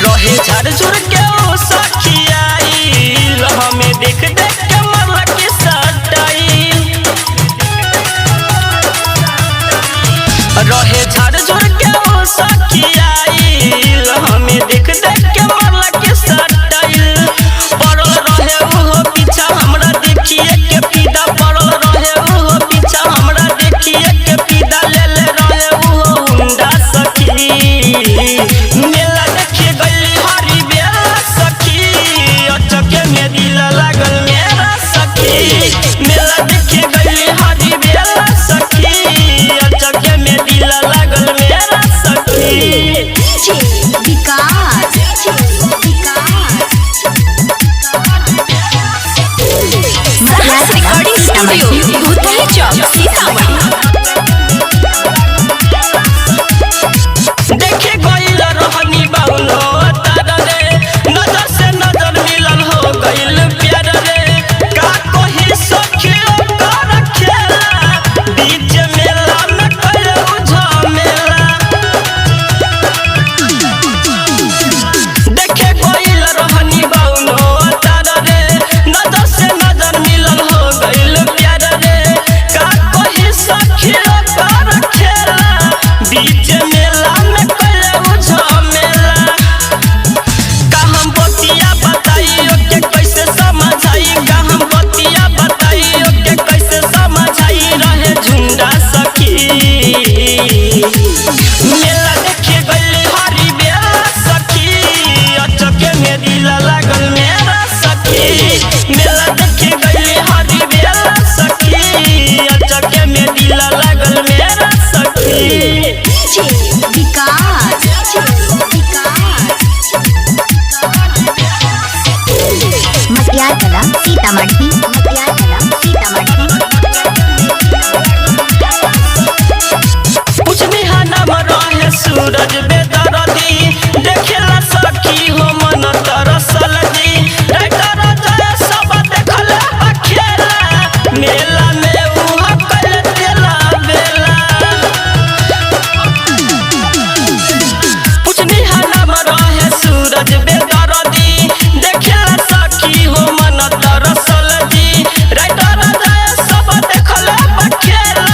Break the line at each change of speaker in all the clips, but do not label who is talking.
रहे झाड़ झुर के ओ सखियाई हमें देख देख के मरला के सटाई। रहे झाड़ झुर के ओ सखियाई हमें देख देख के मरला के सटाई। पड़ल रहे ओहो पीछा हमरा देखिए के पीदा पड़ल रहे ओहो पीछा हमरा देखिए के पीदा ले ले रहे ओहो हुंडा सखी। मेला देखे गली हरी बेला सखी अचके में दिल लागल मेरा सखी। मेला देखे गली हरी बेला सखी अचके में दिल लागल मेरा सखी।
विकास रिकॉर्डिंग स्टूडियो भूतही चौक सीतामढ़ी।
देखे गइल रहनी बाउलो तारा रे नजर से नजर मिलन हो गइल प्यार रे। का कही सखी कर खेला बीच मेला में कइल झमेला। देखे गइल रहनी बाउलो तारा रे नजर से नजर मिलन हो गइल प्यार रे। का कही सखी कर खेला बीच मेला में कइल झमेला। का हम बतिया बताइयो के कैसे समझाई का हम बतिया बताइयो के कैसे समझाई रहे झुंडा सखी। मेला देखे गइल हरी बेला सखी अचके में दिल लागल मेरा सखी। मेला देखे गइल हरी बेला सखी अचके में दिल लागल मेरा सखी।
विकास मटियार कला सीतामढ़ी।
पूछनी हा नाम रहे सूरज बेदरदी देखेला सखी हो मन तरसल जी। राइटर जय सब देखला अखेला मेला में उहा कल तेला बेला। पूछनी हा नाम रहे सूरज बेदरदी देखेला सखी हो मन तरसल जी। राइटर जय सब देखला अखेला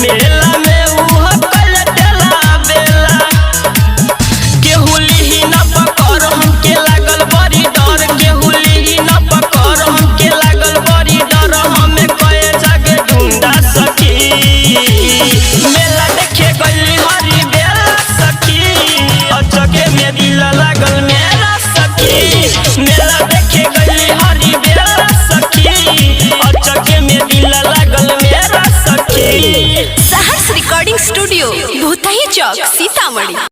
मेला में उहा कल तेला बेला। केहुली ही न पकड़ हमके लागल बड़ी डर केहुली ही न पकड़ हमके लागल बड़ी डर। हमें कए जगे ढूंढा सखी। मेला देखे गइल हरी बेला सखी अचके में दिल लागल मेरा सखी। मेला देखे गइल हरी बेला सखी अचके में दिल लागल मेरा सखी।
सहर्ष रिकॉर्डिंग स्टूडियो भूतही चौक सीतामढ़ी।